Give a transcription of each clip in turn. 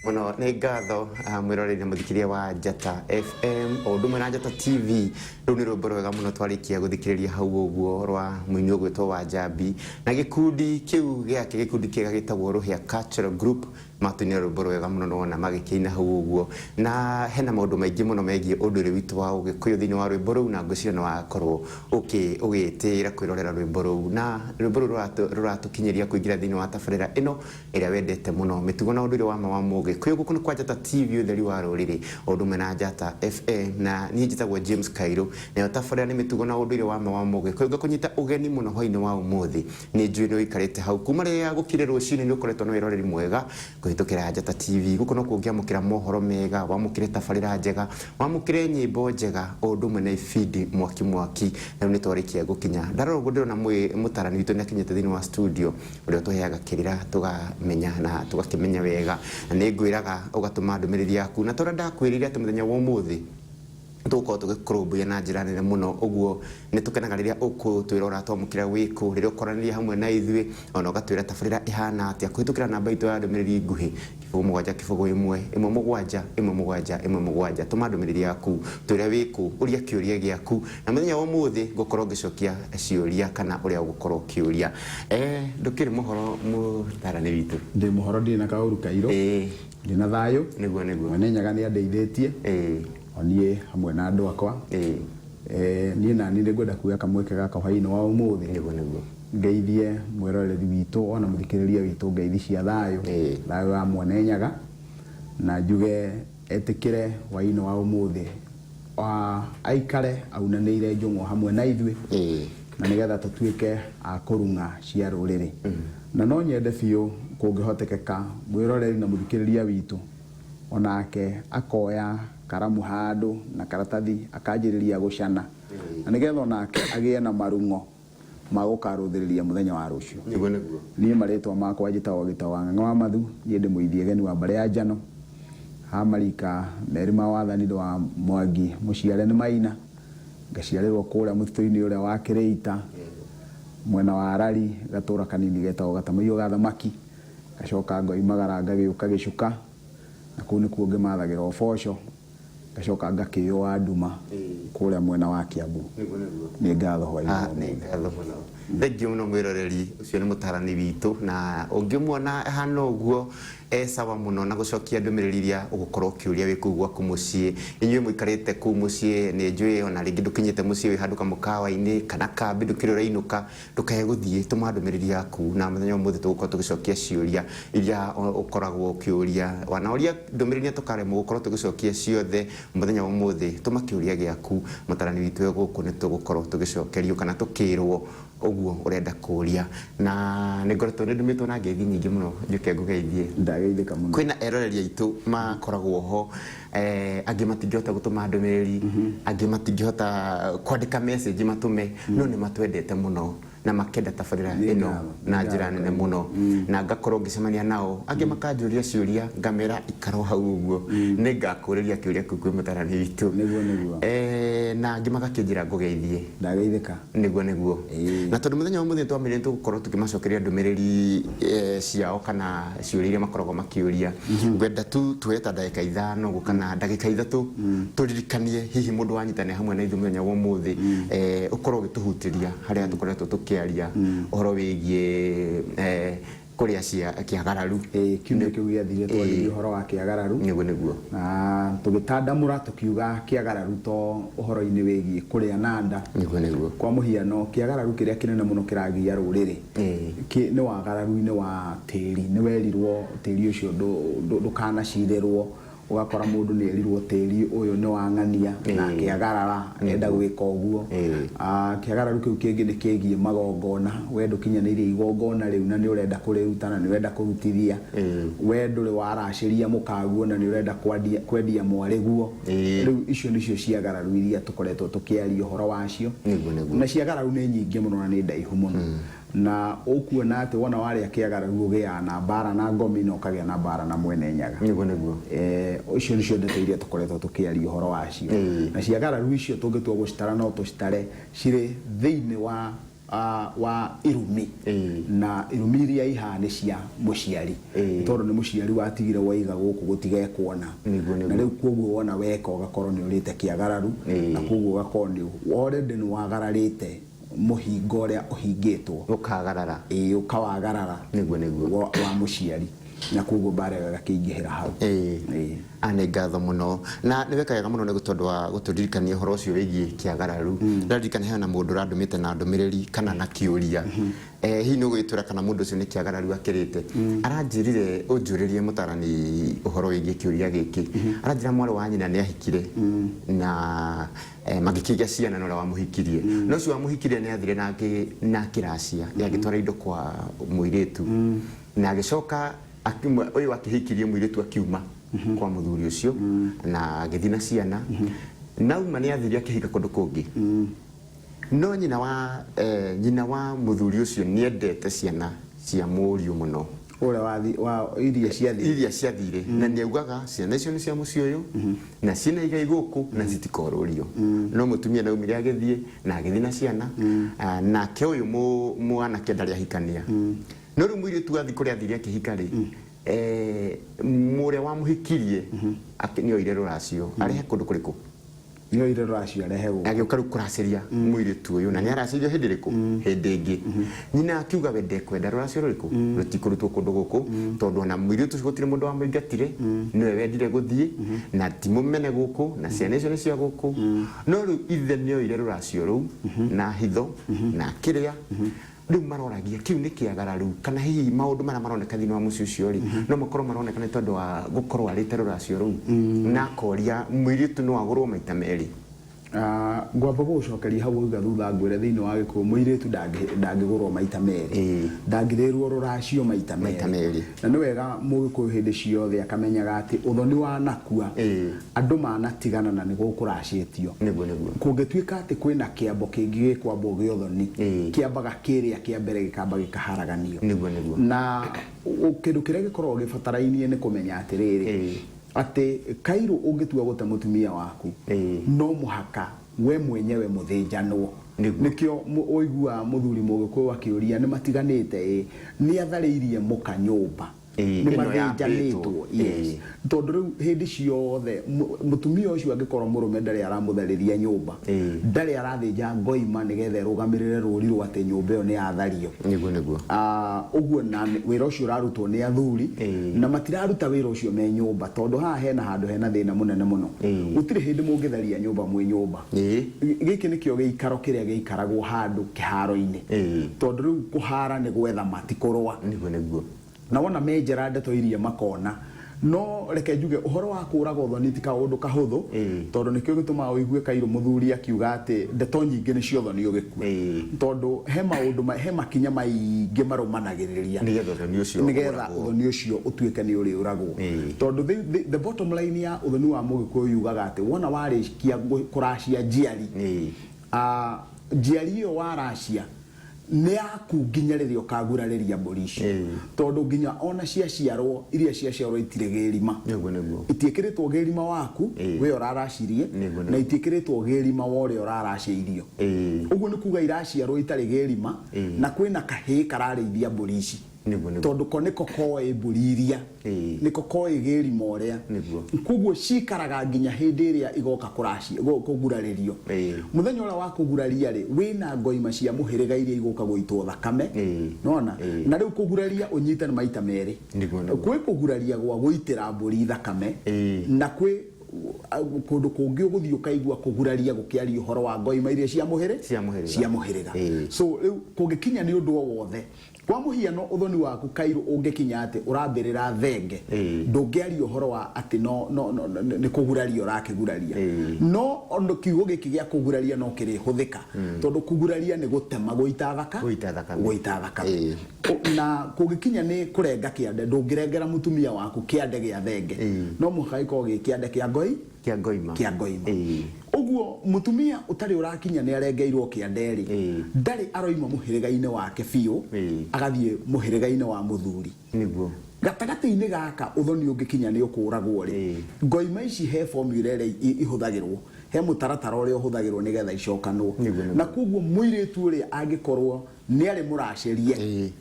Muno nĩ ngatho mwĩroreri mũthikĩria wa Njata FM o ndumwe na Njata TV. Rĩu nĩ rwĩmbo rwega mũno twarĩkia gũthikĩrĩria hau ũguo rwa mũini ũgwĩtwo Wanjambi na gĩkundi kĩu gĩake, gĩkundi kĩega gĩtagwo Rũhĩa Cultural Group, matuinĩra rwĩmbo rwega mũno nona magĩkĩina hau ũguo, na hena maũndũ maingĩ mũno megiĩ ũndũire witũ wa Ũgĩkũyũ thĩinĩ wa rwĩmbo rũu, na ngwĩciria nĩ wakorwo ũgĩtĩĩra kwĩrorera rwĩmbo rũu, na rwĩmbo rũu rũratũkinyĩria kũingĩra thĩinĩ wa tabarĩra ĩno ĩrĩa wendete mũno, mĩtugo na ũndũire wa Mũgĩkũyũ. Gũkũ nĩ kwa Njata TV, ũtheri wa rũrĩrĩ o ndũmwe na Njata FM, na niĩ njĩtagwo James Kairũ, nayo tabarĩra nĩ mĩtugo na ũndũire wa Mũgĩkũyũ. Ngakũnyita ũgeni mũno hwainĩ wa ũmũthĩ, nĩ njũĩ nĩ ũikarĩte hau kuma rĩrĩa gũkire rũcinĩ, nĩ ũkoretwo na wĩroreri mwega kũhĩtũkĩra Njata TV. Gũkũ no kũngĩamũkĩra mohoro mega, wamũkĩre tabarĩra njega, wamũkĩre nyĩmbo njega o ndũmwe na ibindi mwaki na nĩ twarĩkia gũkinya. Ndarora ũguo ndĩrona mũtarani witũ nĩ akinyĩte thĩinĩ wa studio, ũrĩa tũheaga kĩrĩra tũgamenya na tũgakĩmenya wega, na nĩ ngwĩraga ũgatũma ndũmĩrĩri yaku, na tondũ ndakwĩrire atĩ mũthenya wa ũmũthĩ tũgũkorwo tũgĩkũrũmbũiya na njĩra nene mũno, ũguo nĩ tũkenaga rĩrĩa ũkũtwĩra ũratwamũkĩra wĩkũ, rĩrĩa ũkoranĩria hamwe na ithuĩ, ona ũgatwĩra tabarĩra ĩhana atĩa kũhĩtũkĩra namba itũ ya ndũmĩrĩri nguhĩ 0717171717. Tũma ndũmĩrĩri yaku, twĩre wĩkũ, ũria kĩũria gĩaku, na mũthenya wa ũmũthĩ ngũkorwo ngĩcokia ciũria kana ũrĩa ũgũkorwo ũkĩũria. Ndũkĩrĩ mũhoro mũtarani witũ? Ndĩ mũhoro, ndĩ na Kaũru Kairũ, ndĩ na thayũ, nĩguo Mwene Nyaga nĩ andeithĩtie niĩ hamwe na andũ akwa. Niĩ nani nĩ ngwenda kuoya kamweke gaka hwainĩ wa ũmũthĩ ngeithie mwĩroreri witũ ona mũthikĩrĩria witũ ngeithi cia thayũ, thayũ wa Mwene Nyaga, na njuge etĩkĩre hwainĩ wa ũmũthĩ aikare aunanĩire njũng'wa hamwe na ithuĩ, na nĩgetha tũtuĩke a kũrung'a cia rũrĩrĩ. Na no nyende biũ kũngĩhotekeka mwĩroreri na mũthikĩrĩria witũ onake akoya karamu handũ na karatathi akanjĩrĩria gũcana, na nĩgetha onake agĩe na marung'o ma gũkarũthĩrĩria mũthenya wa rũciũ. Niĩ marĩtwa makwa njĩtagwo Gĩtaũ wa Ng'ang'a wa Mathu, niĩ ndĩ mũithia geni wa mbarĩ ya Njano, ha marika merĩ ma wathani wa Mwangi mũciare nĩ Maina, ngaciarĩrwo kũrĩa mũtitũ-inĩ ũrĩa wa Kĩrĩita mwena wa Arari, gatũra kanini getagwo Gatamaiyo ga Thamaki, gacoka ngoimagara ngagĩũka Gĩcuka, na kũu nĩkuo ngĩmathagĩra ũboco, gacoka ngakĩyũa Nduma kũrĩa mwena wa Kiambu. Nĩ ngatho hwainĩ. Nĩ ngatho mũno. Thengiũ mũno mwĩroreri ũcio, nĩ mũtarani witũ, na ũngĩmuona hana ũguo sawa mũno na gũcokia ndũmĩrĩri iria ũgũkorwo ũkĩũria wĩ kũu gwaku mũciĩ. Inyuĩ mũikarĩte kũu mũciĩ, nĩ njũĩ ona rĩngĩ ndũkinyĩte mũciĩ wĩ handũ kamũkawa-inĩ kana kambi ndũkĩrĩ ũrainũka, ndũkae gũthiĩ, tũma ndũmĩrĩri yaku, na mũthenya ũmũthĩ tũgũkorwo tũgĩcokia ciũria iria ũkoragwo ũkĩũria. Wanaũria ndũmĩrĩri tũkaremwo gũkorwo tũgĩcokia ciothe mũthenya ũmũthĩ, tũma kĩũria gĩaku, mũtarani witũ gũkũ nĩ tũgũkorwo tũgĩcokerio kana tũkĩrwo ũguo ũrenda kũria. Na nĩ ngoretwo nĩ ndũmĩtwo na ngeithi nyingĩ mũno, njuke ngũgeithie. Ndageithĩka mũno. Kwĩna eroreri aitũ makoragwo ho, angĩ matingĩhota gũtũma ndũmĩrĩri, angĩ matingĩhota kwandĩka message matũme, no nĩ matwendete mũno na makenda tabarĩra ĩno na njĩra nene mũno, na ngakorwo ngĩcemania nao, angĩ makanjũria ciũria ngamera ikaro hau ũguo, nĩ ngakũrĩria kĩũria kĩu kwĩ mũtarani witũ, na angĩ magakĩnjĩra ngũgeithie. Ndageithĩka. Nĩguo. Na tondũ mũthenya ũmũthĩ twamĩrĩire tũgũkorwo tũkĩmacokeria ndũmĩrĩri ciao kana ciũria iria makoragwo makĩũria, ngwenda tu tuoye ta ndagĩka 5 ũguo kana ndagĩka 3 tũririkanie hihi mũndũ wanyitania hamwe na ithuĩ mũthenya wa ũmũthĩ, ũkorwo ũgĩtũhutĩria harĩa tũkoretwo tũkĩaria ũhoro wĩgiĩ kũrĩa cia kĩagararu. Kiumia kĩu gĩathire twaririe ũhoro wa kĩagararu, nĩguo, na tũgĩtandamũra tũkiuga kĩagararu to ũhoro-inĩ wĩgiĩ kũrĩa na nda. Nĩguo. Kwa mũhiano kĩagararu kĩrĩa kĩnene mũno kĩragia rũrĩrĩ nĩ wagararu-inĩ wa tĩri, nĩ werirwo tĩri ũcio ndũkanacirĩrwo, ugakora mũndũ nĩ erirwo tĩri ũyũ nĩ wa ng'ania na kĩagarara enda gwĩka ũguo. Kĩagararu kĩu kĩngĩ nĩ kĩgiĩ magongona, we ndũkinyanĩirie igongona rĩu na nĩ ũrenda kũrĩruta na nĩ ũrenda kũrutithia, we ndũrĩ waracĩria mũkaguo na nĩ ũrenda kwendia mwarĩguo. Rĩu icio nĩcio ciagararu iria tũkoretwo tũkĩaria ũhoro wacio, na ciagararu nĩ nyingĩ mũno na nĩ ndaihu mũno, na ũkuona atĩ wona warĩa kĩagararu ũgĩa na mbara na Ngomi na ũkagĩa na mbara na Mwene Nyaga. Icio nĩcio ndeto iria tũkoretwo tũkĩaria ũhoro wacio, na ciagararu icio tũngĩtua gũcitara no tũcitare cirĩ thĩinĩ wa wa irumi na irumi iria ihane cia muciari toro ni muciari watigire waiga guku gutige kuona na riu koguo wona weka ugakorwo ni urite kiagararu na koguo ugakorwo ni already ni wagararite muhingo uria uhingitwo ukagarara ukawagarara niguo wa muciari na koguo bare gakingihira hau ane ngatho muno na niwekaga muno ni gutondwa guturirikania horo ucio wigi kiagararu ndaririkana hena mundu randumite na ndumiriri kana na kiuria hi no gwitura kana mundu ucio ni kiagararu akirite aranjirire unjuririe mutarani uhoro wigi kiuria giki aranjira mwari wa nyina ni ahikire na magikiga ciana no wa muhikirie no cio wa muhikirie ni athire na kiracia yagitwara indo kwa muiritu na agicoka uyu akihikirie muiritu akiuma kwa muthuri ucio na agithina ciana nauma ni athiri akihika kundu kungi no nyina wa muthuri ucio ni endete ciana cia muriu muno ore wa iria ciathire na ni augaga ciana icio ni cia mucio uyu na ciana iga iguku na citikorurio no mutumia na umire agithie na agithina ciana na ke uyu mwana kendari ahikania no ru mwiri tu athi kuri athiri akihika ri mure wa muhikirie akinio ire ruracio arehe kundu kuriku nio ire ruracio arehe gu agioka kuraciria mwiri tu uyu na ni aracirio hindi riku hindi ingi nyina akiuga wende kwenda ruracio ruriku rutikurutwo kundu guku tondu na mwiri tu gutire mundu wa muingatire niwe wendire guthie na timumene guku na ciana icio ni cia guku no ru ithe nio ire ruracio ru na hitho na kiria riu maroragia kiu ni kiagararu kana hihi maundu mara maroneka thini wa mucio ucio ri no makorwo maroneka ni tondu wa gukorwo ari teruracio ru na koria mwiritu no agurwo maita meri ngwamba gucokeria hau uga thutha ngwire thini wa gikuo mwiritu ndangigurwo maita meri ndangirerwo ruracio maita meri na ni wega mugikuo hindi ciothe akamenyaga ati uthoni wa nakua andu manatigana na nigo kuracitio niguo kungituika ati kwina kiambo kingi gikwamba giothoni kiambaga kiria kia mbere gikamba gikaharaganio niguo na kindu kiria gikorwo gibatarainie ni kumenya ati riri ati Kairo ungitua guta mutumia waku no muhaka we mwenyewe muthinjanwo nikio oigua muthuri mugikuo akiuria ni matiganite ni athariirie muka nyumba ni mathinjanitwo tondu riu hindi ciothe mutumia ucio angikorwo murume ndari aramuthariria nyumba ndari arathinja ngoima nigetha rugamirire ruri rwate nyumba iyo ni athario niguo uguo na wira ucio urarutwo ni athuri na matiraruta wira ucio me nyumba tondu haha hena handu hena thina munene muno gutire hindi mungitharia nyumba mwe nyumba giki nikio giikaro kiria giikaragwo handu kiharo-ini tondu riu kuhara ni gwetha matikurwa niguo na wona menjera ndeto iria makona no reke njuge uhoro wa kuraga uthoni ti kaundu kahuthu tondu nikio gituma uigue Kairo muthuri akiuga ati ndeto nyingi ni cio thoni ugiku tondu he maundu he makinya maingi marumanagiriria nigetha uthoni ucio utuike ni uri uragwo tondu the bottom line ya uthoni wa mugiku yugaga ati wona warikia kuracia njiari njiari iyo waracia ne aku nginya riria ukagurariria mburici tondu nginya ona ciaciarwo iria ciaciarwo itiregirima niguo itiekiritwo gerima waku we uraracirie na itiekiritwo gerima wore uraraciirio uguo ni kuga iraciarwo itaregerima na kwina kahi kararithia mburici tondu ko niko koe mburiria niko koe gerima oria kuguo cikaraga nginya hindi iria igoka kuracia kuguraririo muthenya ura wa kuguraria ri wina ngoima cia muhiriga iria igoka guitwo thakame nona na riu kuguraria unyite maita meri kwi kuguraria gwa guitira mburi thakame na kwi kundu kungi uguthii ukaigua kuguraria gukiaria uhoro wa ngoima iria cia muhiriga so riu kungikinya ni undu wothe kwa muhiano uthoni waku Kairo ungikinya ati urambirira thenge ndungiaria uhoro wa ati no ni kuguraria urakiguraria no ondo kiugo giki gia kuguraria no kiri huthika tondu kuguraria ni gutema guita thaka na kungikinya ni kurenga kiande ndungirengera mutumia waku kiande gia thenge no muhaiko gikiande kia ngoima uguo mutumia utari urakinya ni arengeirwo kianderi ndari aroima muhiriga-ine wake fiu agathie muhiriga-ine wa muthuri niguo gatagati-ini gaka uthoni ungikinya ni ukuragwo ri ngoima ici he formula ri ihuthagirwo he mutaratara uri uhuthagirwo nigetha icokanwo na kuguo muiritu uri angikorwo ni ari muracerie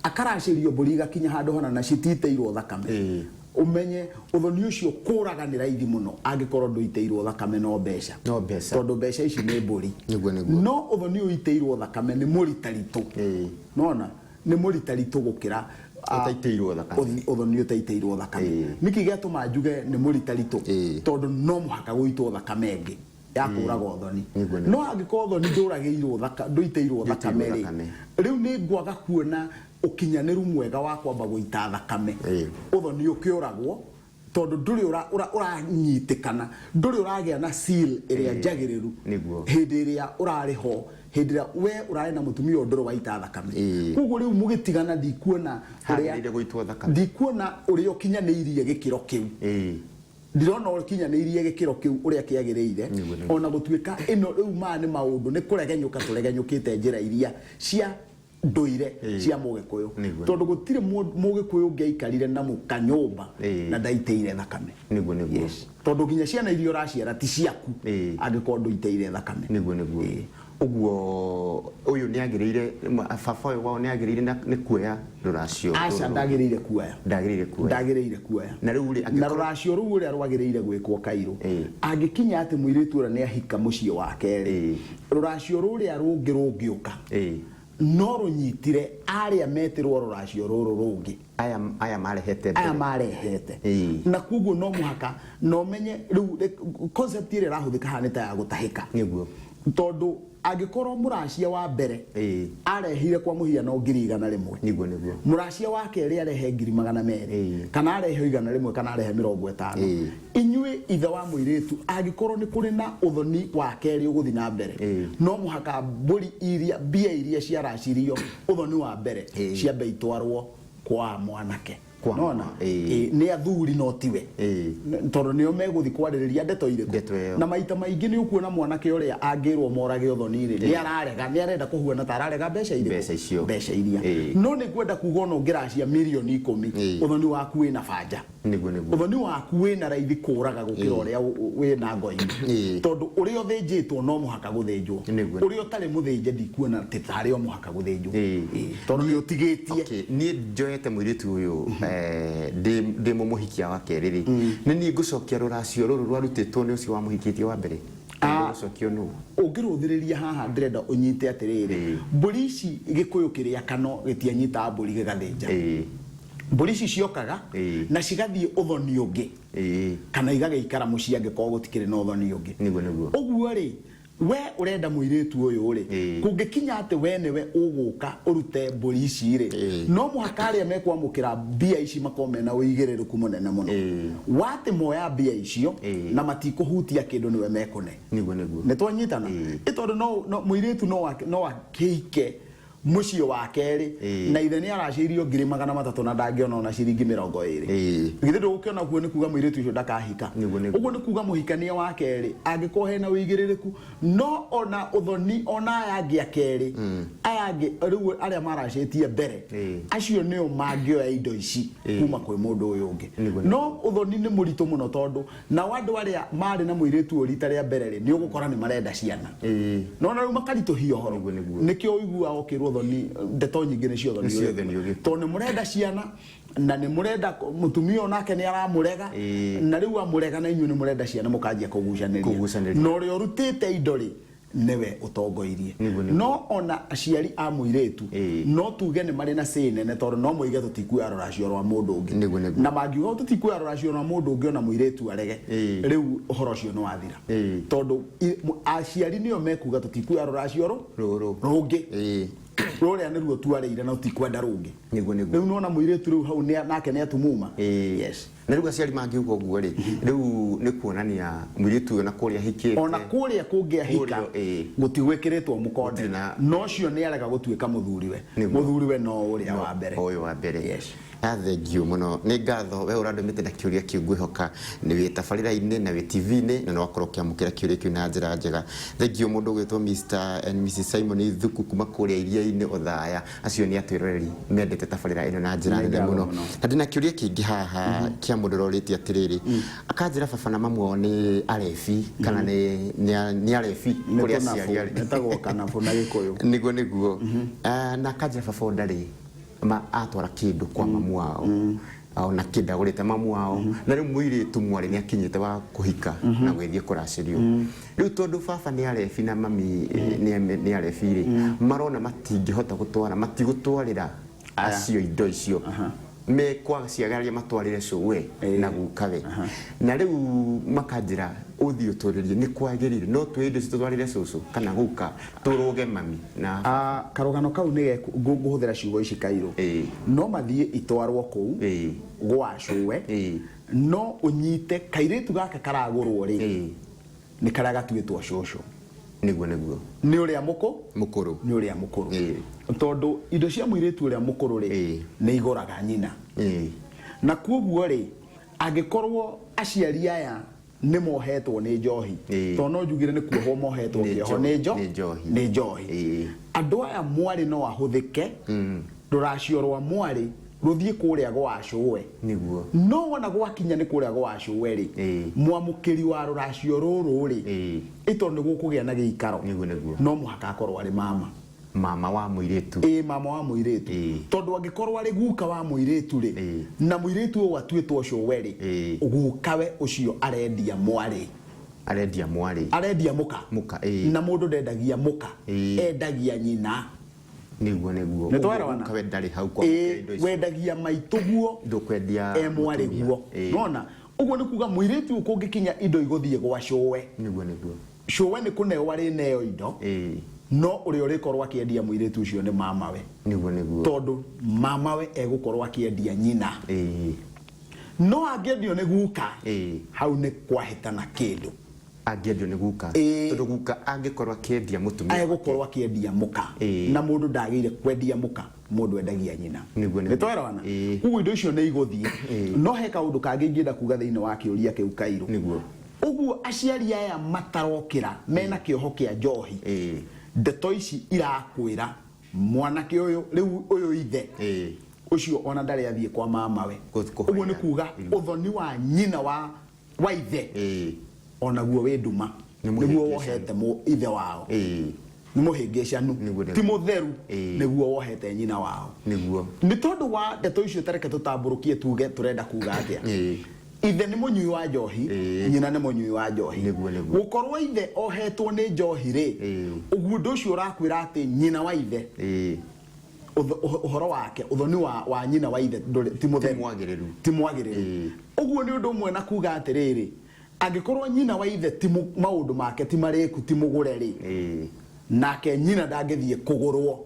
akaracerio mburi gakinya handu hana na cititeirwo thakame umenye uthoni ucio kuraganira ithi muno angikorwo nduiteirwo thakame no mbeca tondu mbeca ici ni mburi no uthoni uiteirwo thakame ni muritarito nona ni muritarito gukira utaiteirwo thakame uthoni utaiteirwo thakame niki gatuma njuge ni muritarito tondu no muhaka guitwo thakame ngi ya kuraga uthoni no angikorwo uthoni nduragiirwo thakame nduiteirwo thakame riu ni ngwaga kuona ukinyaniru mwega wa kwamba guita thakame uthoni ukiuragwo tondu nduri uranyitikana nduri uragia na seal iria njagiriru hindi iria urari ho hindi iria we urari na mutumia nduru waita thakame kuguo riu mugitigana ndikuona uria guitwo thakame ndikuona uria ukinyaniirie gikiro kiu ndirona ukinyaniirie gikiro kiu uria kiagiriire ona gutuika ino riu ni maundu ni kuregenyuka turegenyukite njira iria cia nduire cia mugikuyu tondu gutire mugikuyu ngeikarire na mukanyumba na ndaiteire thakame tondu ginya ciana irio raciara ti ciaku angikorwo nduiteire thakame uguo uyu ni agirire baba uyu wao ni agirire ni kuoya ruracio aca ndagirire kuoya na riu na ruracio ru uria rwagirire gwikwo Kairo angikinya ati muiritu ura ni ahika mucie wake ruracio ruria rungiuka no runyitire aria metirwo ruracio ruru rungi aya marehete na kuguo no muhaka no menye riu concept ire rahuthika hanita ya gutahika niguo tondu angikorwo muracia wa mbere arehire kwa muhiano 100,000 niguo muracia wa keri arehe 200,000 kana arehe 100 kana arehe 50 inyue ithe wa muiritu angikorwo ni kuri na uthoni wa keri uguthi na mbere no muhaka mburi iria bia iria cia racirio uthoni wa mbere cia beitwarwo kwa mwanake nona ni athuri no tiwe tondu nio meguthi kwaririria ndeto iriku na maita maingi ni ukuona mwanake uria angirwo morage uthoni ri ni arenda kuhuana tararega mbeca iria no ni kwenda kuga no ngiracia milioni 10 uthoni waku wina banja uthoni waku wina raithi kuraga gukira uria wina ngoi tondu uria uthinjitwo no muhaka guthinjwo uria utari muthinje ndikuona titari o muhaka guthinjwo tondu ni utigitie ni njoete muiritu uyu de muhikia wa keriri ni ngucokia ruracio ruru rwarutitwo ni ucio wa muhikitie wa mbere ngucokio nu ungiruthiriria haha ndirenda unyite atiriri mburi ici gikuyu kiria kano gitianyita mburi gigathinja mburi ici ciokaga na cigathie uthoni ungi kana igageikara mucie angikorwo gutikire na uthoni ungi uguo ri we urenda muiritu uyu ri kungikinya ati we niwe uguka urute mburi ici ri no muhaka aria mekwamukira bia ici makome na uigiriruku munene muno wati moya bia icio na matikuhutia kindu niwe mekune ni twanyitana itondu no muiritu no akike mucio wa keri na ithe ni aracirio 300 na ndangiona ona ciringi 20 githe ndugukiona kuo ni kuga muiritu ucio ndakahika uguo ni kuga muhikania wa keri angikorwo hena uigiririku no ona uthoni ona yangia keri ayangi riu aria maracitie mbere acio nio mangioya indo ici kuma kwi mundu uyu ungi no uthoni ni murito muno tondu na wandu aria mari na muiritu urita ria mbere ri ni ugukora ni marenda ciana no na riu makarituhia horo nikio uigua okirwo uthoni ndeto nyingi ni cio uthoni tondu murenda ciana na ni murenda mutumia onake ni aramurega na riu amurega na inyu ni murenda ciana mukanjia kugucaniria no rio rutite indo ri newe utongoirie no ona aciari a muiritu no tuge ni mari na nene tondu no muige tutikuya ruracio rwa mundu ungi na mangiuga tutikuya ruracio rwa mundu ungi ona muiritu arege riu uhoro cio no wathira tondu aciari nio mekuga tutikuya ruracio rungi ruria niruo twarire na utikwenda rungi riu nona muiritu riu hau nake ni atumuma na riu aciari mangiuga uguo ri riu ni kuonania muiritu na kuria hikite ona kuria kungiahika gutigwikiritwo mukonde no cio ni arega gutuika muthuriwe no uria wa mbere uyu wa mbere Thengio muno ni ngatho we urandumite na kiuria kiu ngwihoka ni wi tabarira-ini na wi TV-ini na no wakorwo kiamukira kiuria kiu na njira njega. Thengio mundu gwitwo Mr and Mrs Simon Thuku kuma kuria iria-ini Uthaya, acio ni atwiroreri mendete tabarira ino na njira nene muno. Na ndina kiuria kingi haha kia mundu roriti atiriri akanjira baba na mamu ni arefi kana ni arefi kuria aciari ari netagwo kana bona gikuyu niguo na akanjira baba ndari ma atwara kindu kwa mamu wao na kinda gurite mamu wao na riu muiritu mwari ni akinyite wa kuhika na gwithie kuracirio riu tondu baba ni arefi na mami ni arefi ri marona matingihota gutwara matigutwarira acio indo icio me kwa ciagaria matwarire cuwe na gukawe na riu makanjira uthio turirie ni kwagirire no twende tutwarire cucu kana guka turuge mami na karugano kau ni nguhuthira ciugo ici Kairo no mathie itwarwo kuu gwa cuwe no unyite kairitu gaka karagurwo ri ni karia gatuitwo cucu niguo ni uria mukuru ni uria mukuru tondu indo cia muiritu uria mukuru ri ni iguraga nyina na kuoguo ri agikorwo aciari aya ni mohetwo ni njohi to no njugire ni kuohwo mohetwo kioho ni njohi andu aya mwari no ahuthike ruracio rwa mwari ruthie kuria gwa cuwe niguo no wona gwakinya ni kuria gwa cuwe ri mwamukiri wa ruracio ruru ri ito ni gukugia na giikaro no muhaka akorwo ari mama wa muiritu mama wa muiritu tondu angikorwo ari guka wa muiritu ri na muiritu o atuitwo cuwe ri gukawe ucio arendia muka na mundu ndendagia muka endagia nyina niguo nitwarawana ndari hau kwa indo icio wendagia maituguo ndukwendia mwari guo nona uguo ni kuga muiritu kungikinya indo iguthie gwa cuwe niguo cuwe ni kuneo ari neo indo no uri urikorwo akiendia muiritu ucio ni mamawe niguo tondu mamawe egukorwo akiendia nyina no angendio ni guka hau ni kwahitana kindu angendio ni guka tondu guka angikorwo akiendia mutumia egukorwo akiendia muka na mundu ndagire kwendia muka mundu endagia nyina nitwarawana uguo indo icio ni iguthie no he kaundu kangi ngienda kuga thiini wa kiuria kiu Kairo niguo uguo aciari aya matarokira mena kioho kia njohi ndeto ici irakwira mwanake riu uyu ithe ucio ona ndari athie kwa mamawe uguo ni kuga uthoni wa nyina wa ithe ona guo wi nduma niguo wohete ithe wao ni muhingicanu ti mutheru niguo wohete nyina wao ni tondu wa ndeto icio tareke tutamburukie tuge turenda kuga atia ithe ni munyui wa njohi nyina ni munyui wa njohi gukorwo ithe ohetwo ni njohi ri uguo ndu ucio urakwira ati nyina wa ithe uhoro wake uthoni wa nyina wa ithe ti mwagiriru uguo ni undu mwe na kuga atiriri angikorwo nyina wa ithe ti maundu make ti mariku ti mugure ri nake nyina ndangithie kugurwo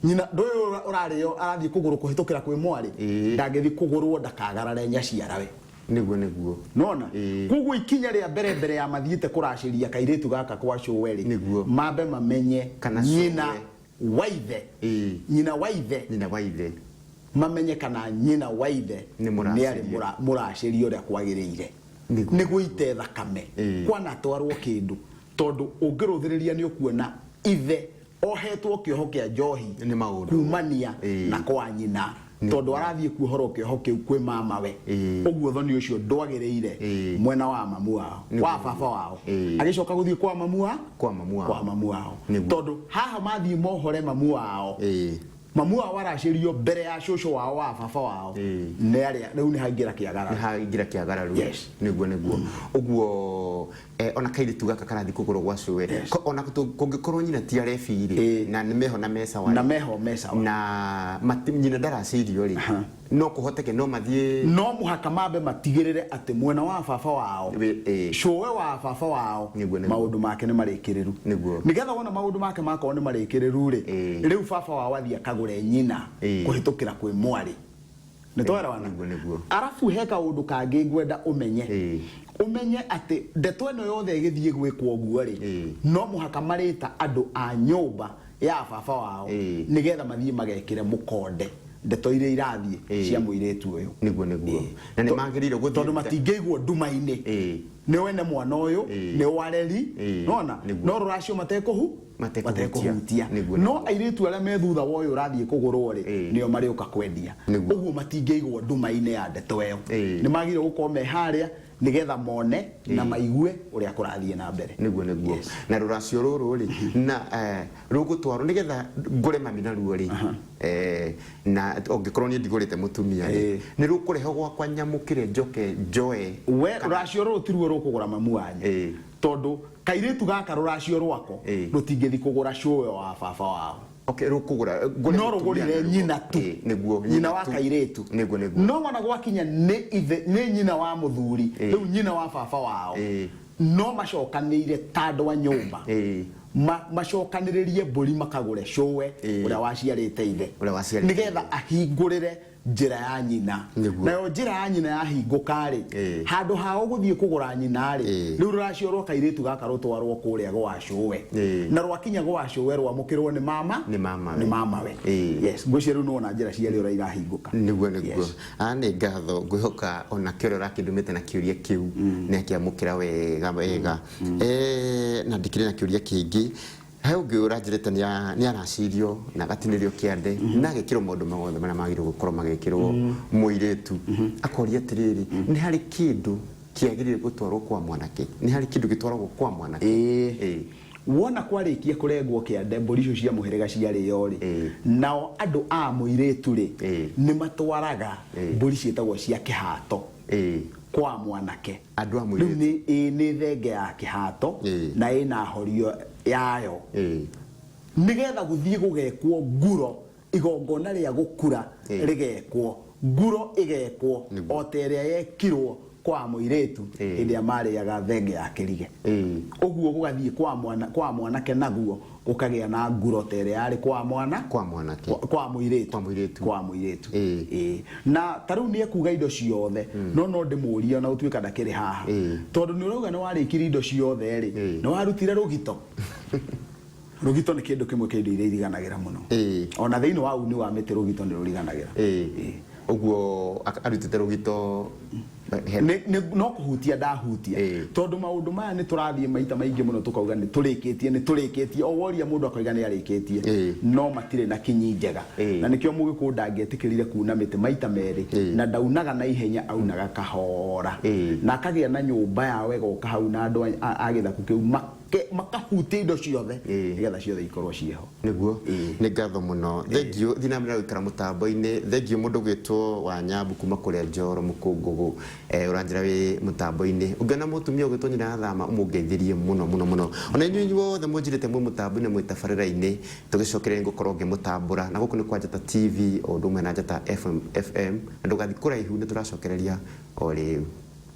nyina ndoyo urario arathie kuguru kuhitukira kwi mwari ndangithie kugurwo ndakagarare nyaciarawe niguo nona kuguo ikinya ria mbere ya mathiite kuraciria kairitu gaka kwa cuweri mambe mamenye nyina wa ithe mamenye kana nyina wa ithe ni ari muracirio ria kwagiriire niguo ite thakame kwana twarwo kindu tondu ungiruthiriria ni ukuona ithe ohetwo kioho kia njohi kumania na kwa nyina tondu arathie kuhoro kioho kiu kwi mamawe uguo thoni ucio ndwagiriire mwena wa mamu wao wa baba wao agicoka guthie kwa mamu wao tondu haha mathie mohore mamu wao mamu wao aracirio mbere ya cucu wao wa baba wao ne aria riu ni hangira kiagara niguo uguo ona kairitu gaka karathi kugurwo gwa cuwe ona kungikorwo nyina ti arefiri na meho na mesa wa na nyina ndaracirio ri no kuhoteke no mathie no muhaka mambe matigirire ati mwena wa baba wao cuwe wa baba wao maundu make ni marikiriru nigetha wona maundu make makao ni marikiriru ri riu baba wao athia kagure nyina kuhitukira kwi mwari nitwarawana arafu heka undu kangi ngwenda umenye ati ndeto eno yothe igithie gwikwo uguo ri no muhaka marita andu a nyumba ya baba wao nigetha mathie magekire mukonde ndeto iria irathie cia muiretu uyu niguo na ni magirire guthie tondu matingeigwo nduma-ini ni wene mwana uyu ni wareri nona no ruracio matekuhutia no airetu aria me thutha wa uyu urathie kugurwo ri nio mariuka kwendia uguo matingeigwo nduma-ini ya ndeto iyo ni magire gukorwo me haria nigetha mone na maigue uria kurathie na mbere niguo na ruracio ruru ri na rugutwaro nigetha ngure mami na ruo ri na ongikorwo ni ndigurite mutumia ri ni rukureho gwakwa nyamukire njoe we ruracio ruru tiruo rukugura mamu wanyu tondu kairetu gaka ruracio rwako rutingithi kugura show wa baba wao rukugura no rugurire nyina tu niguo nyina wa kairetu no wana gwakinya ni nyina wa muthuri riu nyina wa baba wao no macokanire tando wa nyumba macokaniririe mburi makagure showe uria waciarite ithe nigetha ahingurire njira ya nyina nayo njira ya nyina yahinguka ri handu hao guthie kugura nyina ri riu ruracio rwa kairetu gaka rutwarwo kuria gwa showe na rwakinya gwa showe rwamukirwo ni mama we yes ngwiciria riu no na njira cia ri irahinguka niguo ani ngatho ngwihoka ona kioro rakindumite na kiuria kiu ni akiamukira wega na ndikire na kiuria kingi he ungi uranjirite ni aracirio na gatinirio kiande na gekiro maundu magothe maria magire gukorwo magekirwo muiretu akoria tiriri ni hari kindu kiagirire gutwarwo kwa mwanake ni hari kindu gitwaragwo kwa mwanake wona kwarikia kurengwo kiande mburi icio cia muhirega cia riyo ri nao andu a muiretu ri ni matwaraga mburi cietagwo cia kihato kwa mwanake andu a muiretu ni thenge ya kihato na ina horio yayo nigetha guthie gugekwo nguro igongona ria gukura rigekwo nguro igekwo oteria yekirwo kwa muiretu india mariaga thenge ya kirige uguo gugathie kwa mwanake naguo ukagia na nguro tere yari kwa mwanake kwa muiretu na taru ni ekuga indo ciothe no ndimuria na utuika ndakiri haha tondu ni urauga ni warikiri indo ciothe ri ni warutire rugito rugito ni kindu kimwe kindu iria iriganagira muno ona thiini wa uni wa miti rugito ni ruriganagira uguo arutite rugito no kuhutia ndahutia tondu maundu maya ni turathie maita maingi muno tukauga ni turikitie o woria mundu akoiga ni arikitie no matire na kinyi njega na nikio mugikunda angetikirire kuna miti maita meri na ndaunaga na ihenya aunaga kahora na akagia na nyumba yawe goka hau na andu agithaku kiu makahutia indo ciothe nigetha ciothe ikorwo cieho niguo ni ngatho muno thengio thina mira gwikara mutambo-ini thengio mundu gwitwo wa Nyambu kuma kuria Njoro Mukungugu uranjira wi mutambo-ini ungena mutumia ugitwo nyina thama umungeithirie muno ona inyu wothe munjirite mu mutambo-ini mwitabarira-ini tugicokerera ngukorwo ngimutambura na guku ni kwa Njata TV o ndumwe na Njata FM ndugathi kuraihu ni turacokereria o riu.